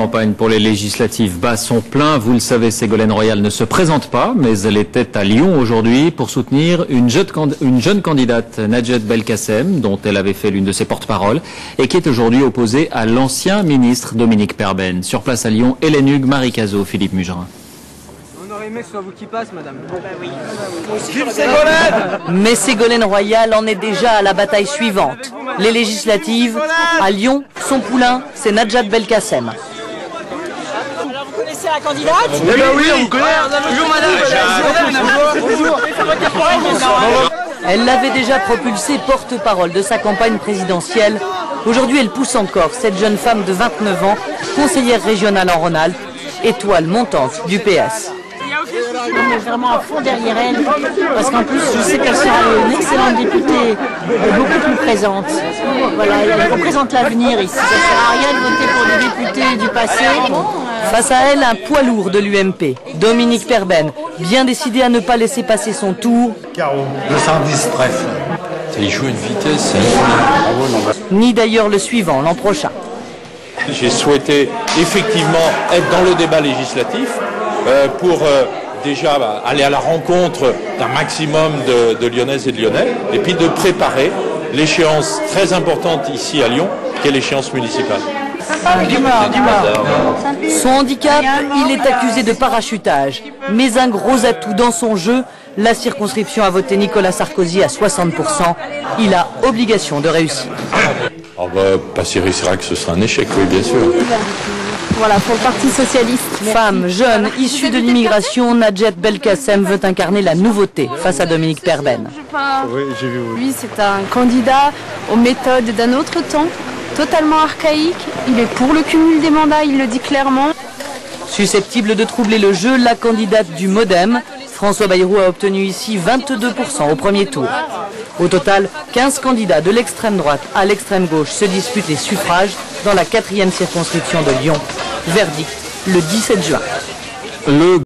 La campagne pour les législatives bat son plein. Vous le savez, Ségolène Royal ne se présente pas, mais elle était à Lyon aujourd'hui pour soutenir une jeune candidate, Najat Belkacem, dont elle avait fait l'une de ses porte-paroles, et qui est aujourd'hui opposée à l'ancien ministre Dominique Perben. Sur place à Lyon, Hélène Hugues, Marie Cazot, Philippe Mugerin. On aurait aimé que ce soit vous qui passe, madame. Oui. Vive Ségolène! Mais Ségolène Royal en est déjà à la bataille suivante. Les législatives, à Lyon, son poulain, c'est Najat Belkacem. Vous connaissez la candidate? Eh bien oui, on vous connaît. Bonjour madame. Bonjour. Elle l'avait déjà propulsée porte-parole de sa campagne présidentielle. Aujourd'hui, elle pousse encore cette jeune femme de 29 ans, conseillère régionale en Rhône-Alpes, étoile montante du PS. On est vraiment à fond derrière elle, parce qu'en plus, je sais qu'elle sera une excellente députée, beaucoup plus présente. Voilà, elle représente l'avenir ici. Ça ne sert à rien de voter pour des députés du passé. Face à elle, un poids lourd de l'UMP, Dominique Perben, bien décidé à ne pas laisser passer son tour. Caro, 210 bref. Il joue une vitesse. Ni d'ailleurs le suivant l'an prochain. J'ai souhaité effectivement être dans le débat législatif pour déjà aller à la rencontre d'un maximum de Lyonnaises et de Lyonnais, et puis de préparer l'échéance très importante ici à Lyon, qui est l'échéance municipale. Son handicap, il est accusé de parachutage. Mais un gros atout dans son jeu, la circonscription a voté Nicolas Sarkozy à 60%. Il a obligation de réussir. Passer Chirac, ce sera un échec, oui, bien sûr. Voilà, pour le Parti Socialiste. Femme, jeune, issue de l'immigration, Najat Belkacem veut incarner la nouveauté face à Dominique Perben. Oui, j'ai vu. Lui, c'est un candidat aux méthodes d'un autre temps, totalement archaïque. Il est pour le cumul des mandats, il le dit clairement. Susceptible de troubler le jeu, la candidate du MoDem, François Bayrou, a obtenu ici 22% au premier tour. Au total, 15 candidats de l'extrême droite à l'extrême gauche se disputent les suffrages dans la 4e circonscription de Lyon. Verdict le 17 juin.